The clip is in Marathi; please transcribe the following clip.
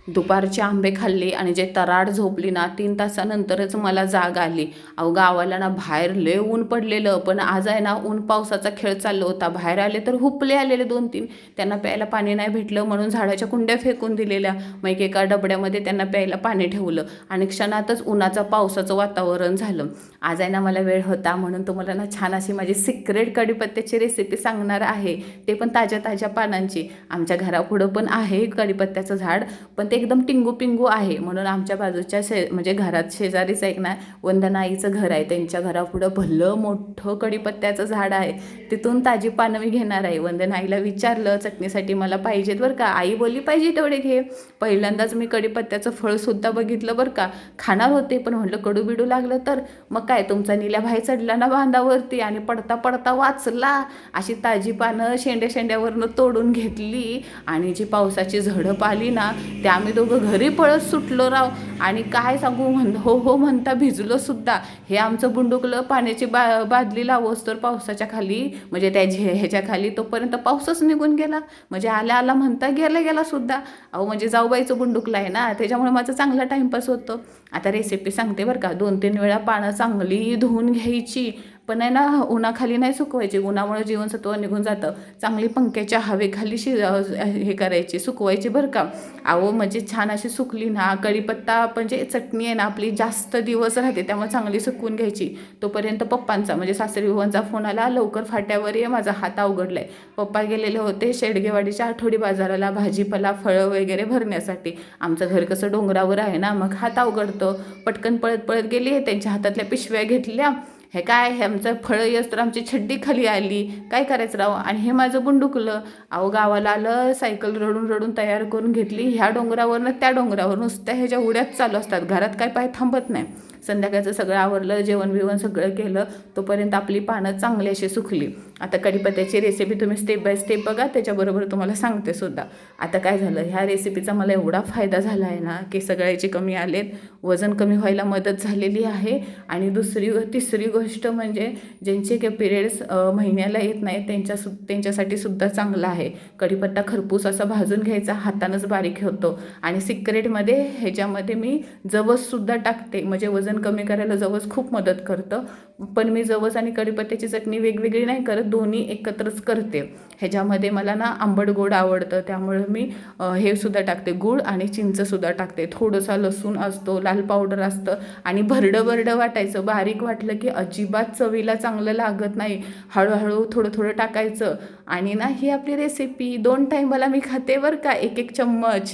दुपारचे आंबे खाल्ले आणि जे तराड झोपली ना 3 तासानंतरच मला जाग आली. अहो गावाला ना बाहेर लय ऊन पडलेलं, पण आज आहे ना ऊन पावसाचा खेळ चालू होता. बाहेर आले तर हुपले आलेले 2-3. त्यांना प्यायला पाणी नाही भेटलं म्हणून झाडाच्या कुंड्या फेकून दिलेल्या. मग एका डबड्यामध्ये त्यांना प्यायला पाणी ठेवलं आणि क्षणातच उन्हाचं पावसाचं वातावरण झालं. आज आहे ना मला वेळ होता म्हणून तुम्हाला ना छान अशी माझी सिक्रेट कढीपत्त्याची रेसिपी सांगणार आहे. ते पण ताज्या ताज्या पानांची. आमच्या घरापुढं पण आहे कढीपत्त्याचं झाड, पण ते एकदम टिंगू पिंगू आहे. म्हणून आमच्या बाजूच्या म्हणजे घरात शेजारीच एक ना वंदनाईचं घर आहे, त्यांच्या घरापुढं भलं मोठं कढीपत्त्याचं झाड आहे. तिथून ताजी पानं मी घेणार आहे. वंदनाईला विचारलं चटणीसाठी मला पाहिजेत बरं का. आई बोलली पाहिजे तेवढे घे. पहिल्यांदाच मी कढीपत्त्याचं फळसुद्धा बघितलं बरं का. खाणार होते पण म्हटलं कडू बिडू लागलं तर. मग काय तुमचा नील्या भाई चढला ना बांधावरती आणि पडता पडता वाचला. अशी ताजी पानं शेंड्यावरनं तोडून घेतली आणि जी पावसाची झडप आली ना ते आम्ही दोघं घरी पळत सुटलो राव. आणि काय सांगू हो हो म्हणता भिजलो सुद्धा. हे आमचं बुंडुकलं पाण्याची बादली लावोस तर पावसाच्या खाली म्हणजे त्या ह्याच्या खाली तोपर्यंत पाऊसच निघून गेला. म्हणजे आला म्हणता गेला सुद्धा. अहो म्हणजे जाऊबाईचं बुंडुकलं आहे ना, त्याच्यामुळे माझं चांगला टाईमपास होतो. आता रेसिपी सांगते बरं का. 2-3 वेळा पानं चांगली धुवून घ्यायची, पण आहे ना उन्हाखाली नाही सुकवायची. उन्हामुळे जीवनसत्व निघून जातं. चांगली पंख्याच्या हवेखाली हे करायची, सुकवायची बरं का. अहो म्हणजे छान अशी सुकली ना कढीपत्ता म्हणजे चटणी आहे ना आपली जास्त दिवस राहते, त्यामुळे चांगली सुकवून घ्यायची. तोपर्यंत पप्पांचा म्हणजे सासरी भावांचा फोन आला, लवकर फाट्यावर ये माझा हात अवघडलाय. पप्पा गेलेले होते शेडगेवाडीच्या आठवडी बाजाराला भाजीपाला फळं वगैरे भरण्यासाठी. आमचं घर कसं डोंगरावर आहे ना, मग हात अवघडतं. पटकन पळत गेली, त्यांच्या हातातल्या पिशव्या घेतल्या. हे काय हे आमचं फळं येस तर आमची छड्डी खाली आली. काय करायचं राव. आणि हे माझं बुंडुकलं. अहो गावाला आलं, सायकल रडून तयार करून घेतली. ह्या डोंगरावरनं त्या डोंगरावर नुसत्या ह्याच्या उड्याच चालू असतात. घरात काय पाय थांबत नाही. संध्याकाळचं सगळं आवरलं, जेवण बिवण सगळं केलं. तोपर्यंत आपली पानं चांगली अशी सुकली. आता कढीपत्त्याची रेसिपी तुम्ही स्टेप बाय स्टेप बघा, त्याच्याबरोबर तुम्हाला सांगते सुद्धा. आता काय झालं, ह्या रेसिपीचा मला एवढा फायदा झाला आहे ना की सगळ्याचे कमी आलेत, वजन कमी व्हायला मदत झालेली आहे. आणि तिसरी गोष्ट म्हणजे ज्यांचे पिरियड्स महिन्याला येत नाही त्यांच्यासाठी सुद्धा चांगला आहे. कढीपत्ता खरपूस असा भाजून घ्यायचा, हातानंच बारीक होतो. आणि सिक्रेटमध्ये ह्याच्यामध्ये मी जवससुद्धा टाकते, म्हणजे वजन कमी करायला जवस खूप मदत करतं. पण मी जवस आणि कढीपत्त्याची चटणी वेगवेगळी नाही करत, दोन्ही एकत्रच करते. ह्याच्यामध्ये मला ना आंबट गोड आवडतं, त्यामुळे मी हे सुद्धा टाकते, गूळ आणि चिंचसुद्धा टाकते. थोडंसा लसूण असतो, लाल पावडर असतं आणि भरडं वाटायचं. बारीक वाटलं की अजिबात चवीला चांगलं लागत नाही. हळूहळू थोडं टाकायचं. आणि ना ही आपली रेसिपी 2 टाईमाला मी खाते बरं का, 1-1 चम्मच.